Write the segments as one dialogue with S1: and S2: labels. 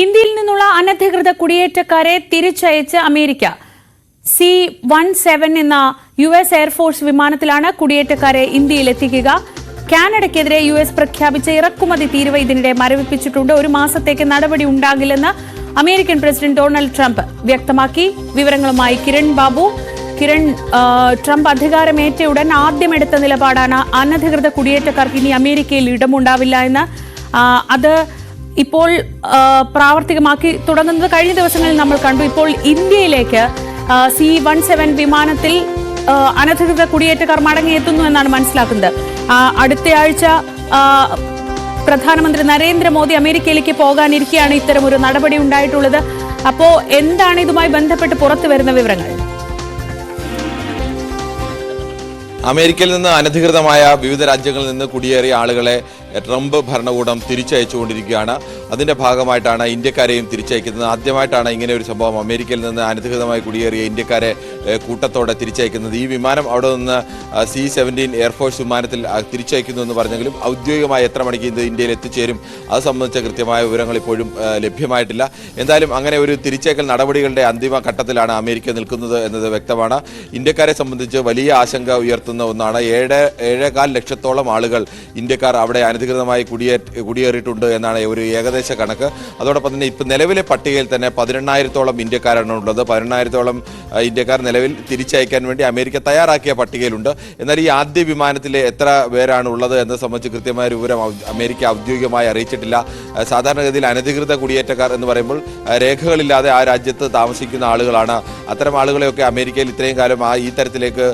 S1: ഇന്ത്യയിൽ നിന്നുള്ള അനധികൃത കുടിയേറ്റക്കാരെ തിരിച്ചയച്ച് അമേരിക്ക C-17 എന്ന US എയർഫോഴ്സ് വിമാനത്തിലാണ് കുടിയേറ്റക്കാരെ ഇന്ത്യയിൽ എത്തിക്കുക. കാനഡയ്ക്കെതിരെ US പ്രഖ്യാപിച്ച ഇറക്കുമതി തീരുവ ഇതിനിടെ മരവിപ്പിച്ചിട്ടുണ്ട്. ഒരു മാസത്തേക്ക് നടപടി ഉണ്ടാകില്ലെന്ന് അമേരിക്കൻ പ്രസിഡന്റ് ഡൊണാൾഡ് ട്രംപ് വ്യക്തമാക്കി. വിവരങ്ങളുമായി കിരൺ ബാബു. കിരൺ, ട്രംപ് അധികാരമേറ്റ ഉടൻ ആദ്യമെടുത്ത നിലപാടാണ് അനധികൃത കുടിയേറ്റക്കാർക്ക് ഇനി അമേരിക്കയിൽ ഇടമുണ്ടാവില്ല എന്ന്. അത് ഇപ്പോൾ പ്രാവർത്തികമാക്കി തുടങ്ങുന്നത് കഴിഞ്ഞ ദിവസങ്ങളിൽ നമ്മൾ കണ്ടു. ഇപ്പോൾ ഇന്ത്യയിലേക്ക് C-17 വിമാനത്തിൽ അനധികൃത കുടിയേറ്റക്കാർ മടങ്ങിയെത്തുന്നു എന്നാണ് മനസ്സിലാക്കുന്നത്. അടുത്തയാഴ്ച പ്രധാനമന്ത്രി നരേന്ദ്രമോദി അമേരിക്കയിലേക്ക് പോകാനിരിക്കെയാണ് ഇത്തരമൊരു നടപടി ഉണ്ടായിട്ടുള്ളത്. അപ്പോൾ എന്താണ് ഇതുമായി ബന്ധപ്പെട്ട് പുറത്തു വരുന്ന വിവരങ്ങൾ?
S2: അമേരിക്കയിൽ നിന്ന് അനധികൃതമായ വിവിധ രാജ്യങ്ങളിൽ നിന്ന് കുടിയേറിയ ആളുകളെ ട്രംപ് ഭരണകൂടം തിരിച്ചയച്ചുകൊണ്ടിരിക്കുകയാണ്. അതിന്റെ ഭാഗമായിട്ടാണ് ഇന്ത്യക്കാരെയും തിരിച്ചയക്കുന്നത്. ആദ്യമായിട്ടാണ് ഇങ്ങനെ ഒരു സംഭവം അമേരിക്കയിൽ നിന്ന് അനധികൃതമായി കുടിയേറിയ ഇന്ത്യക്കാരെ കൂട്ടത്തോടെ തിരിച്ചയക്കുന്നത്. ഈ വിമാനം അവിടെ നിന്ന് C-17 എയർഫോഴ്സ് വിമാനത്തിൽ തിരിച്ചയക്കുന്നു എന്ന് പറഞ്ഞെങ്കിലും ഔദ്യോഗികമായി എത്ര മണിക്ക് ഇത് ഇന്ത്യയിൽ എത്തിച്ചേരും അത് സംബന്ധിച്ച കൃത്യമായ വിവരങ്ങൾ ഇപ്പോഴും ലഭ്യമായിട്ടില്ല. എന്തായാലും അങ്ങനെ ഒരു തിരിച്ചയക്കൽ നടപടികളുടെ അന്തിമ ഘട്ടത്തിലാണ് അമേരിക്ക നിൽക്കുന്നത് എന്നത് വ്യക്തമാണ്. ഇന്ത്യക്കാരെ സംബന്ധിച്ച് വലിയ ആശങ്ക ഉയർത്തുന്ന ഒന്നാണ്. 7.25 ലക്ഷത്തോളം ആളുകൾ ഇന്ത്യക്കാർ അവിടെ അനധികൃതമായി കുടിയേറിയിട്ടുണ്ട് എന്നാണ് ഒരു ഏകദേശ കണക്ക്. അതോടൊപ്പം തന്നെ ഇപ്പം നിലവിലെ പട്ടികയിൽ തന്നെ 18,000-ഓളം ഇന്ത്യക്കാരാണ് ഉള്ളത്. 18,000-ഓളം ഇന്ത്യക്കാർ നിലവിൽ തിരിച്ചയക്കാൻ വേണ്ടി അമേരിക്ക തയ്യാറാക്കിയ പട്ടികയിലുണ്ട്. എന്നാൽ ഈ ആദ്യ വിമാനത്തിലെ എത്ര പേരാണ് ഉള്ളത് എന്നത് സംബന്ധിച്ച് കൃത്യമായ വിവരം അമേരിക്ക ഔദ്യോഗികമായി അറിയിച്ചിട്ടില്ല. സാധാരണഗതിയിൽ അനധികൃത കുടിയേറ്റക്കാർ എന്ന് പറയുമ്പോൾ രേഖകളില്ലാതെ ആ രാജ്യത്ത് താമസിക്കുന്ന ആളുകളാണ്. അത്തരം ആളുകളെയൊക്കെ അമേരിക്കയിൽ ഇത്രയും കാലം ഈ തരത്തിലേക്ക്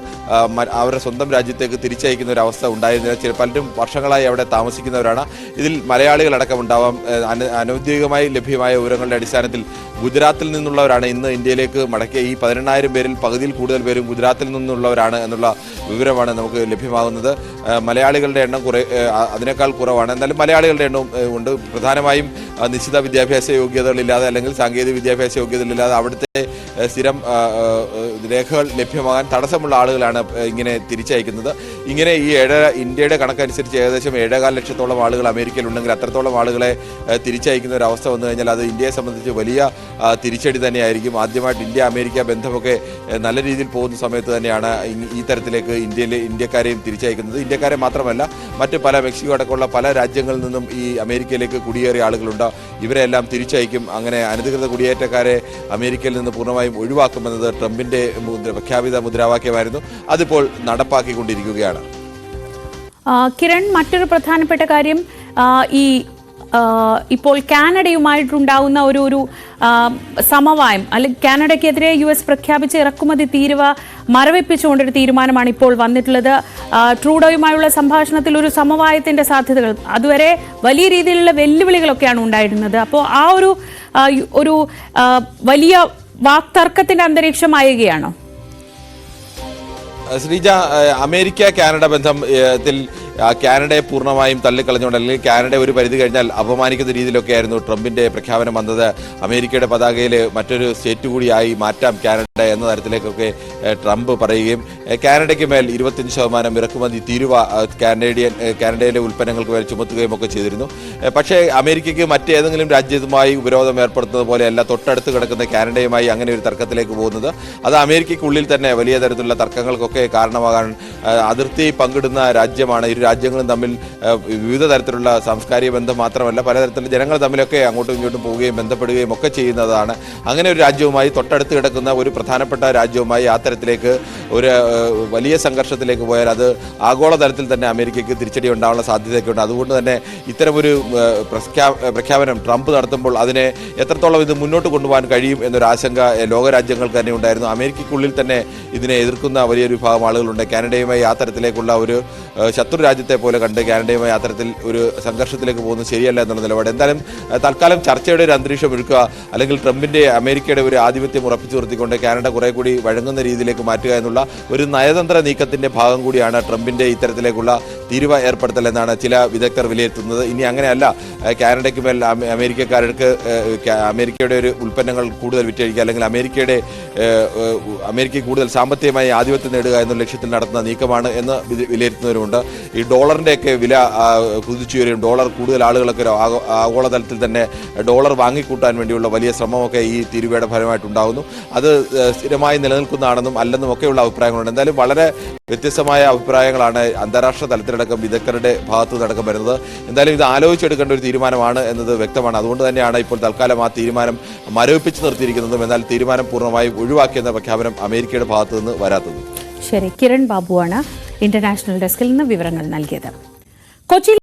S2: അവരുടെ സ്വന്തം രാജ്യത്തേക്ക് തിരിച്ചയക്കുന്ന ഒരു അവസ്ഥ ഉണ്ടായിരുന്നില്ല. പലരും വർഷങ്ങളായി അവിടെ താമസിക്കുന്നവരാണ്. ഇതിൽ മലയാളികളടക്കം ഉണ്ടാവാം. അനൗദ്യോഗികമായി ലഭ്യമായ വിവരങ്ങളുടെ അടിസ്ഥാനത്തിൽ ഗുജറാത്തിൽ നിന്നുള്ളവരാണ് ഇന്ന് ഇന്ത്യയിലേക്ക് മടക്കിയ ഈ 18,000 പേരിൽ പകുതിയിൽ കൂടുതൽ പേരും ഗുജറാത്തിൽ നിന്നുള്ളവരാണ് എന്നുള്ള വിവരമാണ് നമുക്ക് ലഭ്യമാകുന്നത്. മലയാളികളുടെ എണ്ണം അതിനേക്കാൾ കുറവാണ്. എന്നാലും മലയാളികളുടെ എണ്ണവും ഉണ്ട്. പ്രധാനമായും നിശ്ചിത വിദ്യാഭ്യാസ യോഗ്യതകളില്ലാതെ അല്ലെങ്കിൽ സാങ്കേതിക വിദ്യാഭ്യാസ യോഗ്യതകളില്ലാതെ അവിടുത്തെ സ്ഥിരം രേഖകൾ ലഭ്യമാകാൻ തടസ്സമുള്ള ആളുകളാണ് ഇങ്ങനെ തിരിച്ചയക്കുന്നത്. ഇങ്ങനെ ഈ ഇന്ത്യയുടെ കണക്കനുസരിച്ച് ഏകദേശം 7.25 ലക്ഷത്തോളം ആളുകൾ അമേരിക്കയിൽ ഉണ്ടെങ്കിൽ അത്രത്തോളം ആളുകളെ തിരിച്ചയക്കുന്ന ഒരു അവസ്ഥ വന്നു കഴിഞ്ഞാൽ അത് ഇന്ത്യയെ സംബന്ധിച്ച് വലിയ തിരിച്ചടി തന്നെയായിരിക്കും. ആദ്യമായിട്ട് ഇന്ത്യ അമേരിക്ക ബന്ധമൊക്കെ നല്ല രീതിയിൽ പോകുന്ന സമയത്ത് തന്നെയാണ് ഈ തരത്തിലേക്ക് ഇന്ത്യക്കാരെയും തിരിച്ചയക്കുന്നത്. ഇന്ത്യക്കാരെ മാത്രമല്ല മറ്റ് പല മെക്സിക്കോ അടക്കമുള്ള പല രാജ്യങ്ങളിൽ നിന്നും ഈ അമേരിക്കയിലേക്ക് കുടിയേറിയ ആളുകളുണ്ട്. ഇവരെല്ലാം തിരിച്ചയക്കും. അങ്ങനെ അനധികൃത കുടിയേറ്റക്കാരെ അമേരിക്കയിൽ നിന്ന് പൂർണ്ണമായും ഒഴിവാക്കുമെന്നത് ട്രംപിന്റെ പ്രഖ്യാപിത മുദ്രാവാക്യമായിരുന്നു. അതിപ്പോൾ നടപ്പാക്കിക്കൊണ്ടിരിക്കുകയാണ്.
S1: കിരൺ, മറ്റൊരു പ്രധാനപ്പെട്ട കാര്യം, ഇപ്പോൾ കാനഡയുമായിട്ടുണ്ടാവുന്ന ഒരു സമവായം അല്ലെങ്കിൽ കാനഡയ്ക്കെതിരെ US പ്രഖ്യാപിച്ച ഇറക്കുമതി തീരുവ മരവിപ്പിച്ചുകൊണ്ടൊരു തീരുമാനമാണ് ഇപ്പോൾ വന്നിട്ടുള്ളത്. ട്രൂഡോയുമായുള്ള സംഭാഷണത്തിൽ ഒരു സമവായത്തിന്റെ സാധ്യതകൾ, അതുവരെ വലിയ രീതിയിലുള്ള വെല്ലുവിളികളൊക്കെയാണ് ഉണ്ടായിരുന്നത്. അപ്പോൾ ആ ഒരു വലിയ വാക്തർക്കത്തിന്റെ അന്തരീക്ഷമാവുകയാണോ?
S2: ശ്രീജ, അമേരിക്ക കാനഡ ബന്ധത്തിൽ കാനഡയെ പൂർണ്ണമായും തള്ളിക്കളഞ്ഞുകൊണ്ട് അല്ലെങ്കിൽ കാനഡ ഒരു പരിധി കഴിഞ്ഞാൽ അപമാനിക്കുന്ന രീതിയിലൊക്കെ ആയിരുന്നു ട്രംപിന്റെ പ്രഖ്യാപനം വന്നത്. അമേരിക്കയുടെ പതാകയിൽ മറ്റൊരു സ്റ്റേറ്റ് കൂടിയായി മാറ്റാം കാനഡ എന്ന തരത്തിലേക്കൊക്കെ ട്രംപ് പറയുകയും കാനഡയ്ക്ക് മേൽ 25% ഇറക്കുമതി തീരുവ കാനഡയിലെ ഉൽപ്പന്നങ്ങൾക്ക് മേൽ ചുമത്തുകയും ഒക്കെ ചെയ്തിരുന്നു. പക്ഷേ അമേരിക്കയ്ക്ക് മറ്റേതെങ്കിലും രാജ്യത്തുമായി ഉപരോധം ഏർപ്പെടുത്തുന്നത് പോലെയല്ല തൊട്ടടുത്ത് കിടക്കുന്ന കാനഡയുമായി അങ്ങനെ ഒരു തർക്കത്തിലേക്ക് പോകുന്നത്. അത് അമേരിക്കയ്ക്കുള്ളിൽ തന്നെ വലിയ തരത്തിലുള്ള തർക്കങ്ങൾക്കൊക്കെ കാരണമാകാൻ അതിർത്തി പങ്കിടുന്ന രാജ്യമാണ്. ഇരു രാജ്യങ്ങളും തമ്മിൽ വിവിധ തരത്തിലുള്ള സാംസ്കാരിക ബന്ധം മാത്രമല്ല പലതരത്തിലുള്ള ജനങ്ങൾ തമ്മിലൊക്കെ അങ്ങോട്ടും ഇങ്ങോട്ടും പോവുകയും ബന്ധപ്പെടുകയും ഒക്കെ ചെയ്യുന്നതാണ്. അങ്ങനെ ഒരു രാജ്യവുമായി തൊട്ടടുത്ത് കിടക്കുന്ന ഒരു പ്രധാനപ്പെട്ട രാജ്യവുമായി ആ തരത്തിലേക്ക് ഒരു വലിയ സംഘർഷത്തിലേക്ക് പോയാൽ അത് ആഗോളതലത്തിൽ തന്നെ അമേരിക്കയ്ക്ക് തിരിച്ചടി ഉണ്ടാകാനുള്ള സാധ്യതയൊക്കെ ഉണ്ട്. അതുകൊണ്ട് തന്നെ ഇത്തരമൊരു പ്രഖ്യാപനം ട്രംപ് നടത്തുമ്പോൾ അതിനെ എത്രത്തോളം ഇത് മുന്നോട്ട് കൊണ്ടുപോകാൻ കഴിയും എന്നൊരു ആശങ്ക ലോകരാജ്യങ്ങൾക്ക് തന്നെ ഉണ്ടായിരുന്നു. അമേരിക്കയ്ക്കുള്ളിൽ തന്നെ ഇതിനെ എതിർക്കുന്ന വലിയൊരു വിഭാഗം ആളുകളുണ്ട്. കാനഡയുമായി ആ തരത്തിലേക്കുള്ള ഒരു ശത്രു രാജ്യത്തെ പോലെ കണ്ട് കാനഡയുമായി അത്തരത്തിൽ ഒരു സംഘർഷത്തിലേക്ക് പോകുന്നത് ശരിയല്ല എന്നുള്ള നിലപാട്. എന്തായാലും തൽക്കാലം ചർച്ചയുടെ ഒരു അന്തരീക്ഷം ഒരുക്കുക അല്ലെങ്കിൽ ട്രംപിന്റെ അമേരിക്കയുടെ ഒരു ആധിപത്യം ഉറപ്പിച്ചു നിർത്തിക്കൊണ്ട് കാനഡ കുറെ കൂടി വഴങ്ങുന്ന രീതിയിലേക്ക് മാറ്റുക എന്നുള്ള ഒരു നയതന്ത്ര നീക്കത്തിന്റെ ഭാഗം കൂടിയാണ് ട്രംപിന്റെ ഇത്തരത്തിലേക്കുള്ള തീരുവ ഏർപ്പെടുത്തൽ എന്നാണ് ചില വിദഗ്ധർ വിലയിരുത്തുന്നത്. ഇനി അങ്ങനെയല്ല, കാനഡയ്ക്ക് മേൽ അമേരിക്കക്കാർക്ക് അമേരിക്കയുടെ ഒരു ഉൽപ്പന്നങ്ങൾ കൂടുതൽ വിറ്റഴിക്കുക, അല്ലെങ്കിൽ അമേരിക്ക കൂടുതൽ സാമ്പത്തികമായി ആധിപത്യം നേടുക എന്ന ലക്ഷ്യത്തിൽ നടത്തുന്ന നീക്കമാണ് എന്ന് വിലയിരുത്തുന്നവരുമുണ്ട്. ഈ ഡോളറിന്റെയൊക്കെ വില കുതിച്ചുയരും, ഡോളർ കൂടുതൽ ആളുകളൊക്കെ ആഗോളതലത്തിൽ തന്നെ ഡോളർ വാങ്ങിക്കൂട്ടാൻ വേണ്ടിയുള്ള വലിയ ശ്രമമൊക്കെ ഈ തീരുവയുടെ ഫലമായിട്ടുണ്ടാകുന്നു. അത് സ്ഥിരമായി നിലനിൽക്കുന്നതാണെന്നും അല്ലെന്നും ഒക്കെയുള്ള അഭിപ്രായങ്ങളുണ്ട്. എന്തായാലും വളരെ വ്യത്യസ്തമായ അഭിപ്രായങ്ങളാണ് അന്താരാഷ്ട്ര തലത്തിലടക്കം വിദഗ്ധരുടെ ഭാഗത്തു നിന്നടക്കം വരുന്നത്. എന്തായാലും ഇത് ആലോചിച്ചെടുക്കേണ്ട ഒരു തീരുമാനമാണ് എന്നത് വ്യക്തമാണ്. അതുകൊണ്ട് തന്നെയാണ് ഇപ്പോൾ തൽക്കാലം ആ തീരുമാനം മരവിപ്പിച്ച് നിർത്തിയിരിക്കുന്നതും. എന്നാൽ തീരുമാനം പൂർണ്ണമായും ഒഴിവാക്കിയെന്ന പ്രഖ്യാപനം അമേരിക്കയുടെ ഭാഗത്തു നിന്ന് വരാത്തത്.
S1: ശരി, കിരൺ ബാബുവാണ് ഇന്റർനാഷണൽ ഡെസ്കിൽ നിന്ന് വിവരങ്ങൾ നൽകിയത്. കൊച്ചി